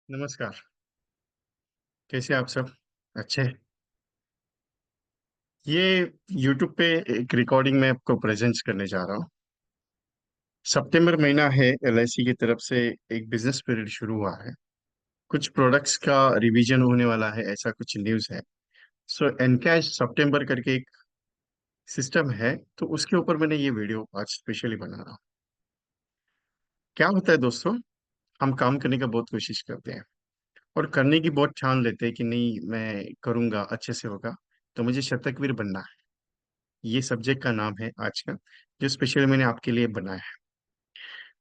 नमस्कार। कैसे आप सब? अच्छे। ये YouTube पे एक रिकॉर्डिंग में आपको प्रेजेंट करने जा रहा हूँ। सितंबर महीना है, LIC की तरफ से एक बिजनेस पीरियड शुरू हुआ है। कुछ प्रोडक्ट्स का रिवीजन होने वाला है, ऐसा कुछ न्यूज़ है। सो एनकैश सितंबर करके एक सिस्टम है, तो उसके ऊपर मैंने ये वीडियो आज स्पेशली बना रहा हूँ। क्या होता है दोस्तों, हम काम करने का बहुत कोशिश करते हैं और करने की बहुत ठान लेते हैं कि नहीं, मैं करूंगा, अच्छे से होगा। तो मुझे शतकवीर बनना है। ये सब्जेक्ट का नाम है आज का, जो स्पेशली मैंने आपके लिए बनाया है।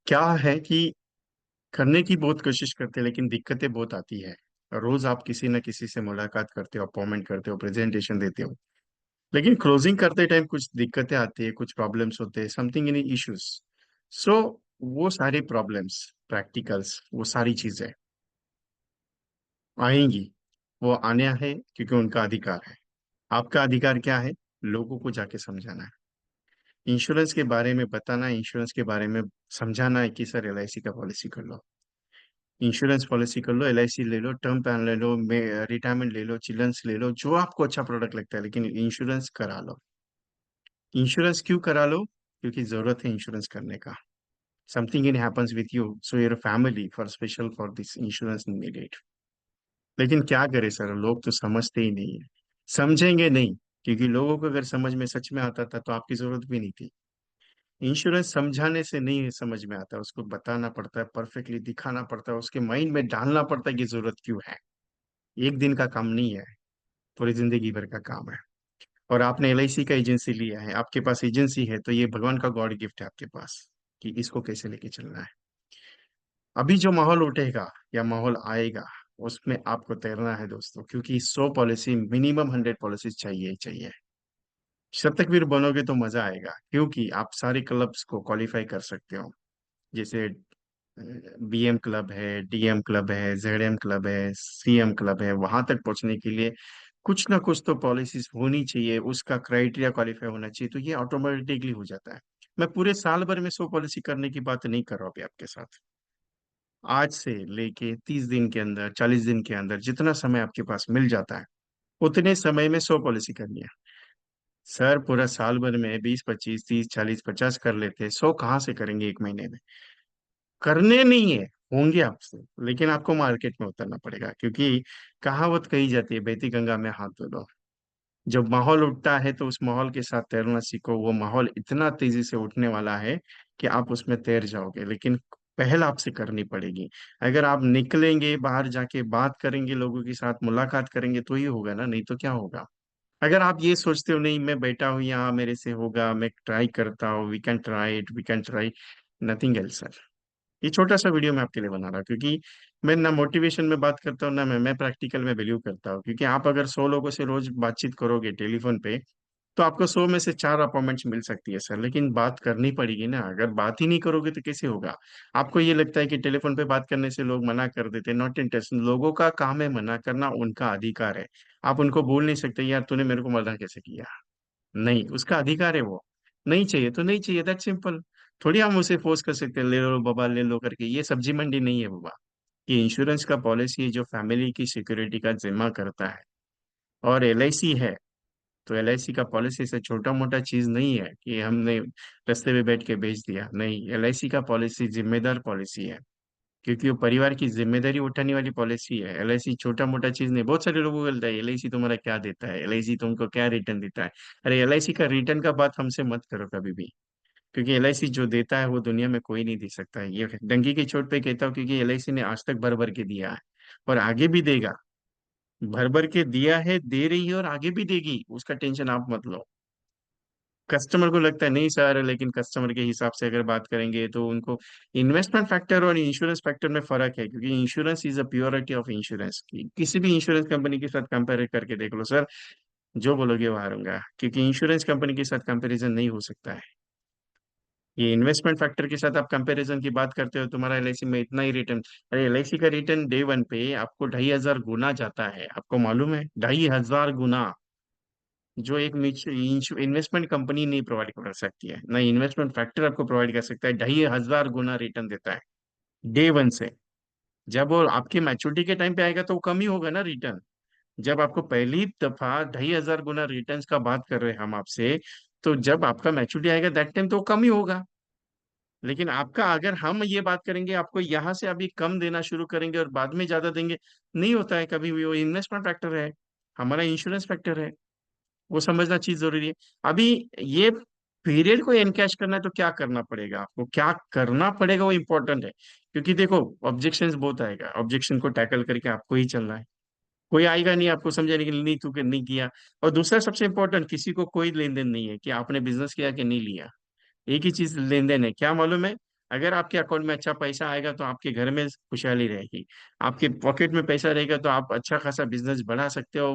क्या है कि करने की बहुत कोशिश करते हैं, लेकिन दिक्कतें बहुत आती है। रोज आप किसी न किसी से मुलाकात करते हो, अपॉइंटमेंट करते हो, प्रेजेंटेशन देते हो, लेकिन क्लोजिंग करते टाइम कुछ दिक्कतें आती है, कुछ प्रॉब्लम्स होते हैं, समथिंग इन इश्यूज। सो वो सारी प्रॉब्लम्स, प्रैक्टिकल्स, वो सारी चीजें आएंगी। वो आने है क्योंकि उनका अधिकार है। आपका अधिकार क्या है? लोगों को जाके समझाना है, इंश्योरेंस के बारे में बताना है, इंश्योरेंस के बारे में समझाना है कि सर LIC का पॉलिसी कर लो, इंश्योरेंस पॉलिसी कर लो, LIC ले लो, टर्म प्लान ले लो, रिटायरमेंट ले लो, चिल्ड्रंस ले लो, जो आपको अच्छा प्रोडक्ट लगता है, लेकिन इंश्योरेंस करा लो। इंश्योरेंस क्यों करा लो? क्योंकि जरूरत है इंश्योरेंस करने का। Something in happens with you, so your family for special for this insurance needed. लेकिन क्या करे सर, लोग तो समझते ही नहीं है, समझेंगे नहीं। क्योंकि लोगों को अगर समझ में सच में आता था तो आपकी जरूरत भी नहीं थी। इंश्योरेंस समझाने से नहीं समझ में आता, उसको बताना पड़ता है, परफेक्टली दिखाना पड़ता है, उसके माइंड में डालना पड़ता है कि जरूरत क्यों है। एक दिन का काम नहीं है, पूरी जिंदगी भर का काम है। और आपने LIC का एजेंसी लिया है, आपके पास एजेंसी है, तो ये भगवान का गॉड गिफ्ट है आपके पास, कि इसको कैसे लेके चलना है। अभी जो माहौल उठेगा या माहौल आएगा, उसमें आपको तैरना है दोस्तों, क्योंकि 100 पॉलिसी, मिनिमम 100 पॉलिसीज चाहिए ही चाहिए। शतकवीर बनोगे तो मजा आएगा, क्योंकि आप सारे क्लब्स को क्वालिफाई कर सकते हो। जैसे BM क्लब है, DM क्लब है, ZM क्लब है, CM क्लब है। वहां तक पहुंचने के लिए कुछ ना कुछ तो पॉलिसीज होनी चाहिए, उसका क्राइटेरिया क्वालिफाई होना चाहिए, तो ये ऑटोमेटिकली हो जाता है। मैं पूरे साल भर में 100 पॉलिसी करने की बात नहीं कर रहा हूँ अभी आपके साथ। आज से लेके 30 दिन के अंदर, 40 दिन के अंदर, जितना समय आपके पास मिल जाता है, उतने समय में 100 पॉलिसी करनी है। सर पूरा साल भर में 20, 25, 30, 40, 50 कर लेते हैं, 100 कहाँ से करेंगे एक महीने में? करने नहीं है, होंगे आपसे, लेकिन आपको मार्केट में उतरना पड़ेगा, क्योंकि कहावत कही जाती है, बहती गंगा में हाथ धो लो। जब माहौल उठता है तो उस माहौल के साथ तैरना सीखो। वो माहौल इतना तेजी से उठने वाला है कि आप उसमें तैर जाओगे, लेकिन पहल आपसे करनी पड़ेगी। अगर आप निकलेंगे बाहर, जाके बात करेंगे, लोगों के साथ मुलाकात करेंगे, तो ही होगा ना, नहीं तो क्या होगा? अगर आप ये सोचते हो नहीं, मैं बैठा हूँ यहाँ, मेरे से होगा, मैं ट्राई करता हूँ, we can try it, we can try, nothing else sir. ये छोटा सा वीडियो मैं आपके लिए बना रहा हूँ, क्योंकि मैं ना मोटिवेशन में बात करता हूँ, ना मैं प्रैक्टिकल में वैल्यू करता हूँ। क्योंकि आप अगर 100 लोगों से रोज बातचीत करोगे टेलीफोन पे, तो आपको 100 में से 4 अपॉइंटमेंट्स मिल सकती है सर, लेकिन बात करनी पड़ेगी ना। अगर बात ही नहीं करोगे तो कैसे होगा? आपको ये लगता है कि टेलीफोन पे बात करने से लोग मना कर देते, नॉट इंटरेस्ट। लोगों का काम है मना करना, उनका अधिकार है। आप उनको बोल नहीं सकते यार तूने मेरे को मना कैसे किया। नहीं, उसका अधिकार है वो। नहीं चाहिए तो नहीं चाहिए, दैट सिंपल। थोड़ी हम उसे फोर्स कर सकते हैं, ले लो बाबा ले लो करके। ये सब्जी मंडी नहीं है बाबा। ये इंश्योरेंस का पॉलिसी जो फैमिली की सिक्योरिटी का जिम्मा करता है। और LIC है, तो LIC का पॉलिसी से छोटा मोटा चीज नहीं है कि हमने रास्ते पे बैठ के बेच दिया। नहीं, LIC का पॉलिसी जिम्मेदार पॉलिसी है, क्योंकि वो परिवार की जिम्मेदारी उठाने वाली पॉलिसी है। LIC छोटा मोटा चीज नहीं। बहुत सारे लोगों को बोलता है LIC तुम्हारा क्या देता है, LIC तुमको क्या रिटर्न देता है। अरे LIC का रिटर्न का बात हमसे मत करो कभी भी, क्योंकि LIC जो देता है वो दुनिया में कोई नहीं दे सकता है। ये डंकी की चोट पे कहता हूँ, क्योंकि LIC ने आज तक भर भर के दिया है और आगे भी देगा। भर भर के दिया है, दे रही है और आगे भी देगी, उसका टेंशन आप मत लो। कस्टमर को लगता है नहीं सर, लेकिन कस्टमर के हिसाब से अगर बात करेंगे तो उनको इन्वेस्टमेंट फैक्टर और इंश्योरेंस फैक्टर में फर्क है। क्योंकि insurance is a purity of insurance की, किसी भी इंश्योरेंस कंपनी के साथ कंपेयर करके देख लो सर, जो बोलोगे वो हारूंगा, क्योंकि इंश्योरेंस कंपनी के साथ कंपैरिजन नहीं हो सकता है। ये इन्वेस्टमेंट फैक्टर के साथ आप कंपैरिजन की बात करते हो, तुम्हारा LIC में इतना ही रिटर्न। अरे LIC का रिटर्न डे 1 पे आपको 2,500 गुना जाता है, आपको मालूम है? 2,500 गुना, जो एक इन्वेस्टमेंट कंपनी नहीं प्रोवाइड कर सकती है, ना इन्वेस्टमेंट फैक्टर आपको प्रोवाइड कर सकता है। 2,500 गुना रिटर्न देता है डे 1 से। जब वो आपकी मैच्योरिटी के टाइम पे आएगा तो वो कम ही होगा ना रिटर्न। जब आपको पहली दफा 2,500 गुना रिटर्न्स का बात कर रहे हैं हम आपसे, तो जब आपका मैच्योरिटी आएगा दैट टाइम तो वो कम ही होगा। लेकिन आपका, अगर हम ये बात करेंगे आपको यहाँ से अभी कम देना शुरू करेंगे और बाद में ज्यादा देंगे, नहीं होता है कभी भी। वो इन्वेस्टमेंट फैक्टर है, हमारा इंश्योरेंस फैक्टर है, वो समझना चीज जरूरी है। अभी ये पीरियड को एनकैश करना है तो क्या करना पड़ेगा आपको, क्या करना पड़ेगा वो इंपॉर्टेंट है। क्योंकि देखो, ऑब्जेक्शंस बहुत आएगा, ऑब्जेक्शन को टैकल करके आपको ही चलना है। कोई आएगा नहीं आपको समझाने के लिए, नहीं तू के नहीं किया। और दूसरा सबसे इंपॉर्टेंट, किसी को कोई लेन देन नहीं है कि आपने बिजनेस किया कि नहीं लिया। एक ही चीज लेन देन है, क्या मालूम है? अगर आपके अकाउंट में अच्छा पैसा आएगा तो आपके घर में खुशहाली रहेगी। आपके पॉकेट में पैसा रहेगा तो आप अच्छा खासा बिजनेस बढ़ा सकते हो।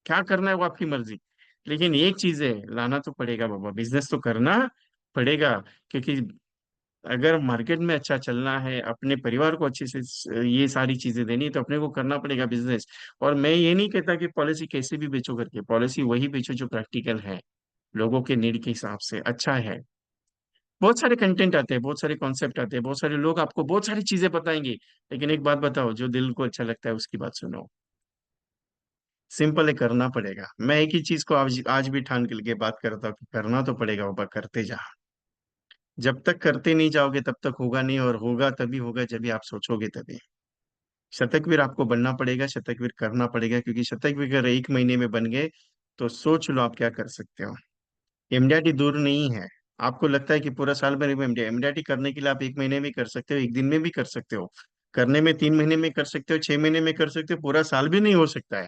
क्या करना है वो आपकी मर्जी। लेकिन एक चीज है, लाना तो पड़ेगा बाबा, बिजनेस तो करना पड़ेगा। क्योंकि अगर मार्केट में अच्छा चलना है, अपने परिवार को अच्छे से ये सारी चीजें देनी है, तो अपने को करना पड़ेगा बिजनेस। और मैं ये नहीं कहता कि पॉलिसी कैसे भी बेचो करके, पॉलिसी वही बेचो जो प्रैक्टिकल है, लोगों के नीड के हिसाब से अच्छा है। बहुत सारे कंटेंट आते हैं, बहुत सारे कॉन्सेप्ट आते हैं, बहुत सारे लोग आपको बहुत सारी चीजें बताएंगे। लेकिन एक बात बताओ, जो दिल को अच्छा लगता है उसकी बात सुनो। सिंपल है, करना पड़ेगा। मैं एक ही चीज को आज आज भी ठान के बात करता हूँ कि करना तो पड़ेगा बाबा, करते जा। जब तक करते नहीं जाओगे तब तक होगा नहीं, और होगा तभी होगा जब भी आप सोचोगे तभी। शतकवीर आपको बनना पड़ेगा, शतकवीर करना पड़ेगा, क्योंकि शतकवीर अगर एक महीने में बन गए तो सोच लो आप क्या कर सकते हो। एमडीआरटी दूर नहीं है। आपको लगता है कि पूरा साल भर में एमडीआरटी करने के लिए आप एक महीने में कर सकते हो, एक दिन में भी कर सकते हो, करने में 3 महीने में कर सकते हो, 6 महीने में कर सकते हो, पूरा साल भी नहीं हो सकता है।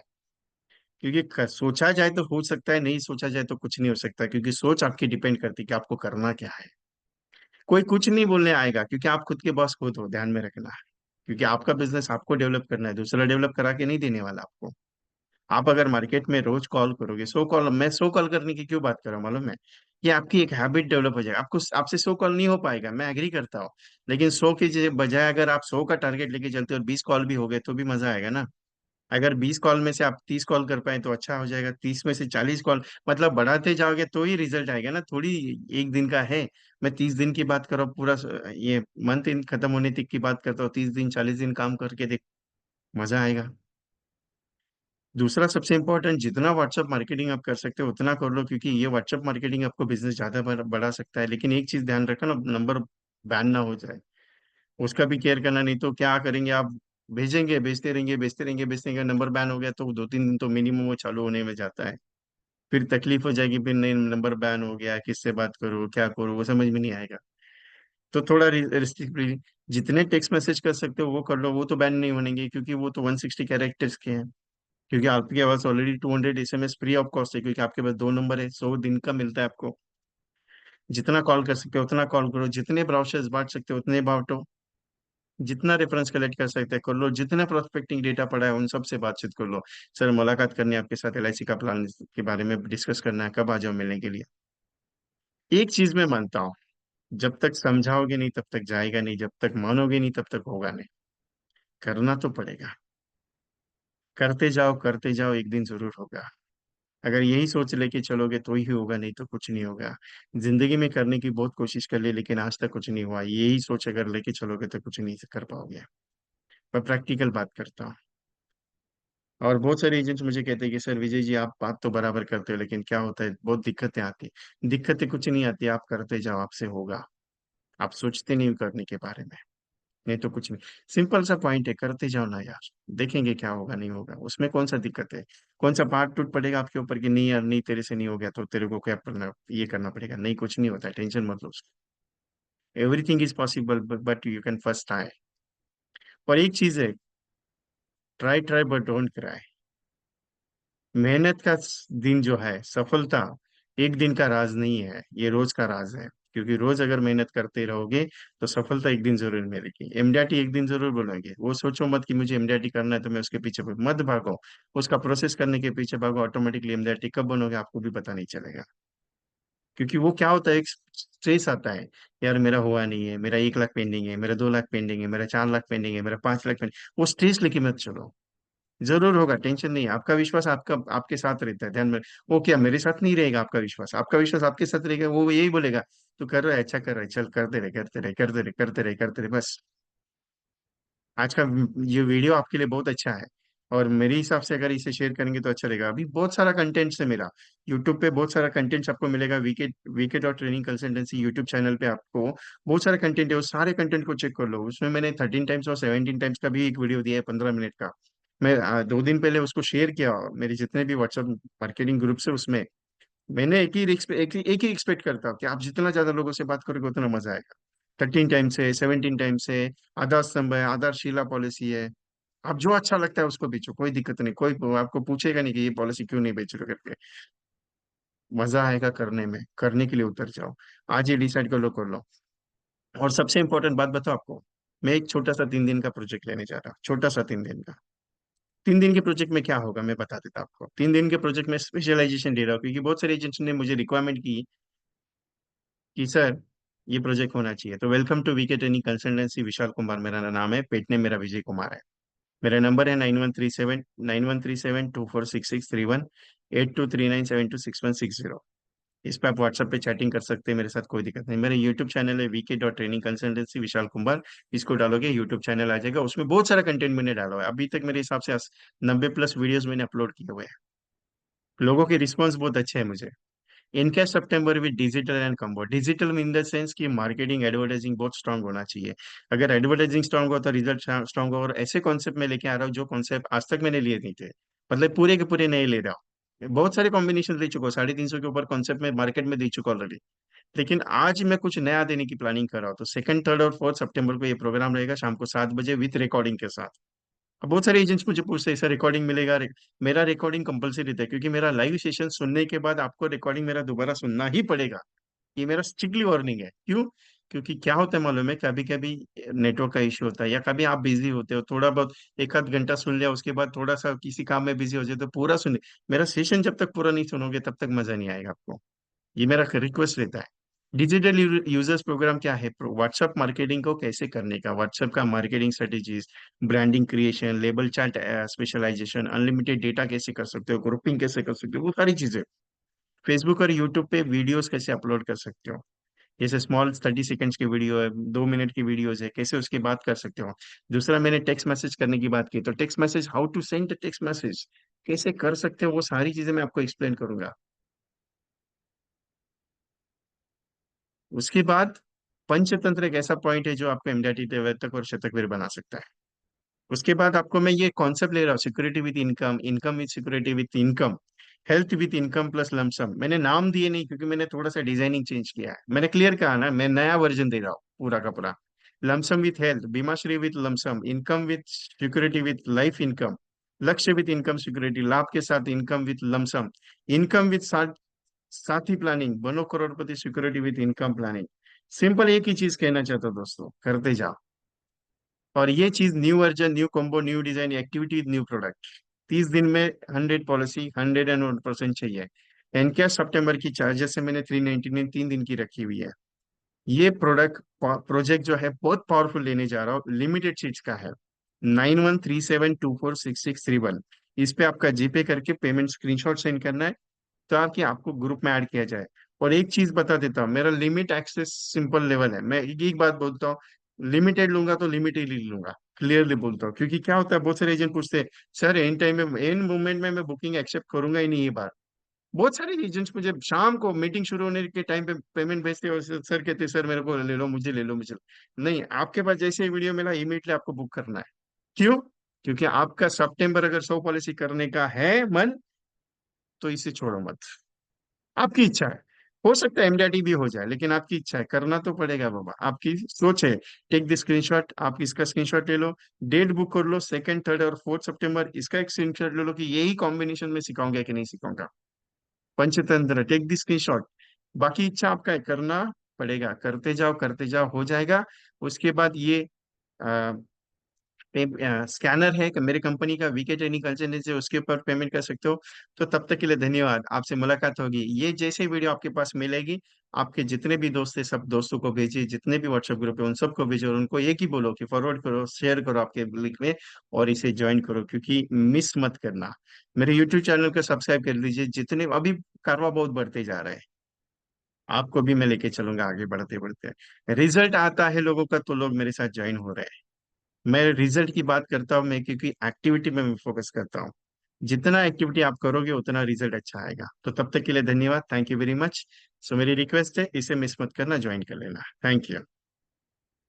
क्योंकि सोचा जाए तो हो सकता है, नहीं सोचा जाए तो कुछ नहीं हो सकता, क्योंकि सोच आपकी डिपेंड करती है कि आपको करना क्या है। कोई कुछ नहीं बोलने आएगा, क्योंकि आप खुद के बॉस खुद हो, ध्यान में रखना है। क्योंकि आपका बिजनेस आपको डेवलप करना है, दूसरा डेवलप करा के नहीं देने वाला आपको। आप अगर मार्केट में रोज कॉल करोगे, 100 कॉल, मैं 100 कॉल करने की क्यों बात कर रहा हूँ मालूम है? ये आपकी एक हैबिट डेवलप हो जाएगा, आपको आपसे 100 कॉल नहीं हो पाएगा, मैं एग्री करता हूँ। लेकिन 100 की बजाय अगर आप 100 का टारगेट लेके चलते हो और 20 कॉल भी हो गए तो भी मजा आएगा ना। अगर 20 कॉल में से आप 30 कॉल कर पाए तो अच्छा हो जाएगा, 30 में से 40 कॉल, मतलब बढ़ाते जाओगे तो ही रिजल्ट आएगा ना, थोड़ी एक दिन का है। मैं 30 दिन की बात कर रहा हूँ, पूरा ये मंथ इन खत्म होने तक की बात करता हूँ, 30 दिन 40 दिन काम करके देख, मजा आएगा। दूसरा सबसे इंपॉर्टेंट, जितना व्हाट्सएप मार्केटिंग आप कर सकते हो उतना कर लो, क्योंकि ये व्हाट्सएप मार्केटिंग आपको बिजनेस ज्यादा बढ़ा सकता है। लेकिन एक चीज ध्यान रखना, नंबर बैन ना हो जाए, उसका भी केयर करना। नहीं तो क्या करेंगे आप, भेजेंगे, भेजते रहेंगे, भेजते रहेंगे, भेजते रहेंगे, नंबर बैन हो गया तो 2-3 दिन तो मिनिमम वो चालू होने में जाता है। फिर तकलीफ हो जाएगी, फिर नहीं नंबर बैन हो गया, किससे बात करूँ, क्या करूँ, वो समझ में नहीं आएगा। तो थोड़ा रिस्ट्रिक्ट, जितने टेक्स्ट मैसेज कर सकते हो वो कर लो, वो तो बैन नहीं होंगे, क्योंकि वो तो 160 कैरेक्टर्स के हैं। क्योंकि आपके पास already 200 SMS free of cost है, क्योंकि आपके पास 2 नंबर है, 100 दिन का मिलता है आपको। जितना कॉल कर सकते हो उतना कॉल करो, जितने ब्राउचर्स बांट सकते हो उतने बांटो, जितना रेफरेंस कलेक्ट कर सकते हैं कर लो, जितना प्रोस्पेक्टिंग डेटा पड़ा है उन सब से बातचीत कर लो। सर मुलाकात करनी है आपके साथ, एलआईसी का प्लान के बारे में डिस्कस करना है, कब आ जाओ मिलने के लिए। एक चीज मैं मानता हूँ, जब तक समझाओगे नहीं तब तक जाएगा नहीं, जब तक मानोगे नहीं तब तक होगा नहीं। करना तो पड़ेगा, करते जाओ, एक दिन जरूर होगा। अगर यही सोच लेके चलोगे तो ही होगा, नहीं तो कुछ नहीं होगा। जिंदगी में करने की बहुत कोशिश कर ली लेकिन आज तक कुछ नहीं हुआ, यही सोच अगर लेके चलोगे तो कुछ नहीं कर पाओगे। मैं प्रैक्टिकल बात करता हूँ। और बहुत सारे एजेंट्स मुझे कहते हैं कि सर विजय जी आप बात तो बराबर करते हो, लेकिन क्या होता है, बहुत दिक्कतें आती हैं। दिक्कतें कुछ नहीं आती, आप करते जाओ, आपसे होगा। आप सोचते नहीं हो करने के बारे में, नहीं तो कुछ नहीं। सिंपल सा पॉइंट है, करते जाओ ना यार, देखेंगे क्या होगा नहीं होगा, उसमें कौन सा दिक्कत है। कौन सा पहाड़ टूट पड़ेगा आपके ऊपर कि नहीं यार, नहीं तेरे से नहीं हो गया तो तेरे को क्या करना, ये करना पड़ेगा, नहीं कुछ नहीं होता है, टेंशन मत लो। Everything is possible but you can first try. और एक चीज है, try try but don't cry. मेहनत का दिन जो है, सफलता एक दिन का राज नहीं है, ये रोज का राज है। क्योंकि रोज अगर मेहनत करते रहोगे तो सफलता एक दिन जरूर मिलेगी। एमडीआरटी एक दिन जरूर बोलोगे, वो सोचो मत कि मुझे एमडीआरटी करना है तो मैं उसके पीछे मत भागो। उसका प्रोसेस करने के पीछे भागो, ऑटोमेटिकली एमडीआरटी कब बनोगे आपको भी पता नहीं चलेगा। क्योंकि वो क्या होता है, एक स्ट्रेस आता है, यार मेरा हुआ नहीं है, मेरा 1 लाख पेंडिंग है, मेरा 2 लाख पेंडिंग है, मेरा 4 लाख पेंडिंग है, मेरा 5 लाख पेंडिंग। वो स्ट्रेस लेके मत चलो, जरूर होगा, टेंशन नहीं है। आपका विश्वास आपका आपके साथ रहता है, ध्यान में। वो क्या मेरे साथ नहीं रहेगा आपका विश्वास, आपका विश्वास आपके साथ रहेगा, वो यही बोलेगा तू कर रहा है, अच्छा कर रहा है, चल करते रहे करते रहे करते रहे करते रहे करते रहे, बस। आज का ये वीडियो आपके लिए बहुत अच्छा है, और मेरे हिसाब से अगर इसे शेयर करेंगे तो अच्छा लगेगा। अभी बहुत सारा कंटेंट है मेरा यूट्यूब पे, बहुत सारा कंटेंट आपको मिलेगा। VK VK dot training consultancy YouTube channel पे आपको बहुत सारा कंटेंट है, उस सारे कंटेंट को चेक कर लो। उसमें मैंने 13 टाइम्स और 17 टाइम्स का भी एक वीडियो दिया है, 15 मिनट का। मैं 2 दिन पहले उसको शेयर किया मेरे जितने भी व्हाट्सएप मार्केटिंग ग्रुप है उसमें। मैंने एक ही एक्सपेक्ट करता हूँ कि आप जितना ज्यादा लोगों से बात करोगे उतना मजा आएगा। 13 टाइम्स है, 17 टाइम्स है, आधार स्तंभ है, आधारशिला पॉलिसी है। आप जो अच्छा लगता है उसको बेचो, कोई दिक्कत नहीं, कोई आपको पूछेगा नहीं कि ये पॉलिसी क्यों नहीं बेच रहे हो करके। मजा आएगा करने में, करने के लिए उतर जाओ। आज ही डिसाइड कर लो। और सबसे इंपॉर्टेंट बात बताओ आपको, मैं एक छोटा सा 3 दिन का प्रोजेक्ट लेने जा रहा हूँ, छोटा सा 3 दिन का। 3 दिन के प्रोजेक्ट में क्या होगा मैं बता देता हूँ आपको। 3 दिन के प्रोजेक्ट में स्पेशलाइजेशन दे रहा हूँ, क्योंकि बहुत सारे एजेंट्स ने मुझे रिक्वायरमेंट की कि सर ये प्रोजेक्ट होना चाहिए। तो welcome to VK training consultancy, Vishal Kumar मेरा नाम है, पेट नेम मेरा विजय कुमार है। मेरा नंबर है 9137 8239726631। इस पे आप व्हाट्सएप पे चैटिंग कर सकते हैं मेरे साथ, कोई दिक्कत नहीं। मेरा यूट्यूब चैनल है VK dot training consultancy Vishal Kumar. इसको डालोगे यूट्यूब चैनल आ जाएगा, उसमें बहुत सारा कंटेंट मैंने डाला हुआ है। अभी तक मेरे हिसाब से 90+ वीडियोस मैंने अपलोड किए हुए हैं। लोगों के रिस्पॉन्स बहुत अच्छे हैं मुझे। इनका सितंबर with digital and combo, digital in the sense कि मार्केटिंग एडवर्टाइजिंग बहुत स्ट्रांग होना चाहिए। अगर एडवर्टाइजिंग स्ट्रांग हो तो रिजल्ट स्ट्रांग हो। और ऐसे कॉन्सेप्ट में लेके आ रहा हूँ जो कॉन्सेप्ट आज तक मैंने लिए नहीं थे, मतलब पूरे के पूरे नए ले रहा हूँ। बहुत सारे कॉम्बिनेशन दे चुका हूँ, 350 के ऊपर कॉन्सेप्ट में मार्केट में दे चुका ऑलरेडी। लेकिन आज मैं कुछ नया देने की प्लानिंग कर रहा हूँ। तो 2, 3 और 4 सितंबर को ये प्रोग्राम रहेगा, शाम को 7 बजे विथ रिकॉर्डिंग के साथ। अब बहुत सारे एजेंट्स मुझे पूछते हैं सर रिकॉर्डिंग मिलेगा मेरा रिकॉर्डिंग कंपलसरी रहता है, क्योंकि मेरा लाइव सेशन सुनने के बाद आपको रिकॉर्डिंग मेरा दोबारा सुनना ही पड़ेगा। ये मेरा स्ट्रिक्टली वार्निंग है। क्यों? क्योंकि क्या होता है मालूम है, कभी कभी नेटवर्क का इश्यू होता है, या कभी आप बिजी होते हो, थोड़ा बहुत 1 आध घंटा सुन लिया, उसके बाद थोड़ा सा किसी काम में बिजी हो जाए तो पूरा सुने। मेरा सेशन जब तक पूरा नहीं सुनोगे तब तक मजा नहीं आएगा आपको। ये मेरा रिक्वेस्ट रहता है। डिजिटल यूजर्स प्रोग्राम क्या है? व्हाट्सएप मार्केटिंग को कैसे करने का, व्हाट्सएप का marketing strategies, branding creation, label chart specialisation, unlimited data कैसे कर सकते हो, ग्रुपिंग कैसे कर सकते हो, वो सारी चीजें। फेसबुक और यूट्यूब पे वीडियोस कैसे अपलोड कर सकते हो, जैसे स्मॉल 30 सेकंड्स की वीडियो है, 2 मिनट की वीडियोस है, कैसे उसकी बात कर सकते हो। दूसरा मैंने टेक्स्ट मैसेज करने की बात की, तो text message, how to send text message कैसे कर सकते हो, वो सारी चीजें मैं आपको एक्सप्लेन करूंगा। उसके बाद पंचतंत्र एक ऐसा पॉइंट है जो आपको एमडीटी तक और शतकवीर बना सकता है। उसके बाद आपको मैं ये कॉन्सेप्ट ले रहा हूँ, security with income, income with security with income, health with income plus lump sum. मैंने नाम दिए नहीं क्योंकि मैंने थोड़ा सा डिजाइनिंग चेंज किया है, मैंने क्लियर कहा ना, मैं नया वर्जन दे रहा हूँ पूरा का पूरा। Lump sum with health, बीमाश्री with lump sum, income with security with life income, लक्ष्य विथ इनकम सिक्योरिटी, लाभ के साथ income with lump sum, income with साथी प्लानिंग, बनो करोड़पति security with income planning. Simple एक ही चीज कहना चाहता हूँ दोस्तों, करते जाओ। और ये चीज new version, new combo, new design, activity, new product, 30 दिन में 100 पॉलिसी, 101% चाहिए। एनकैश सितंबर की चार्जेस से मैंने 399 3 दिन की रखी हुई है। ये प्रोजेक्ट जो है बहुत पावरफुल लेने जा रहा हूँ, लिमिटेड सीट्स का है। 9137246631। इस पे आपका जीपे करके पेमेंट स्क्रीनशॉट सेंड करना है, ताकि आपको ग्रुप में ऐड किया जाए। और एक चीज बता देता हूँ, मेरा लिमिट एक्सेस सिंपल लेवल है। मैं एक बात बोलता हूँ, लिमिटेड लूंगा तो लिमिटेड ही लूंगा, क्लियरली बोलता हूँ। क्योंकि क्या होता है, बहुत सारे एजेंट पूछते हैं सर एंड टाइम में, एंड मोमेंट में मैं बुकिंग एक्सेप्ट करूंगा ही नहीं ये बार। बहुत सारे एजेंट्स मुझे शाम को मीटिंग शुरू होने के टाइम पे पेमेंट भेजते हैं, और सर कहते हैं सर मेरे को ले लो, मुझे ले लो, मुझे नहीं। आपके पास जैसे ही वीडियो मिला इमीडिएटली आपको बुक करना है। क्यों? क्योंकि आपका सितंबर अगर 100 पॉलिसी करने का है मन, तो इसे छोड़ो मत। आपकी इच्छा है, हो सकता है एमडीआरटी भी हो जाए, लेकिन आपकी इच्छा है, करना तो पड़ेगा बाबा, आपकी सोच है। टेक द स्क्रीनशॉट, आप इसका स्क्रीनशॉट ले लो, डेट बुक कर लो, 2, 3 और 4 सितंबर। इसका एक स्क्रीनशॉट ले लो कि यही कॉम्बिनेशन में सिखाऊंगा कि नहीं सिखाऊंगा। Panchatantra, take the screenshot. बाकी इच्छा आपका है, करना पड़ेगा, करते जाओ, हो जाएगा। उसके बाद ये स्कैनर है कि मेरे कंपनी का वीके ट्रेनिंग कंसल्टेंसी है, उसके ऊपर पेमेंट कर सकते हो। तो तब तक के लिए धन्यवाद, आपसे मुलाकात होगी। ये जैसे वीडियो आपके पास मिलेगी, आपके जितने भी दोस्त है सब दोस्तों को भेजिए, जितने भी व्हाट्सएप ग्रुप है उन सबको भेजो, और उनको एक ही बोलो कि फॉरवर्ड करो, शेयर करो आपके लिंक में, और इसे ज्वाइन करो, क्योंकि मिस मत करना। मेरे यूट्यूब चैनल को सब्सक्राइब कर लीजिए, जितने अभी कारवा बहुत बढ़ते जा रहा है, आपको भी मैं लेके चलूंगा आगे बढ़ते बढ़ते। रिजल्ट आता है लोगों का तो लोग मेरे साथ ज्वाइन हो रहे हैं। मैं रिजल्ट की बात करता हूँ मैं, क्योंकि एक्टिविटी में मैं फोकस करता हूँ। जितना एक्टिविटी आप करोगे उतना रिजल्ट अच्छा आएगा। तो तब तक के लिए धन्यवाद, थैंक यू वेरी मच। सो मेरी रिक्वेस्ट है, इसे मिस मत करना, ज्वाइन कर लेना। Thank you.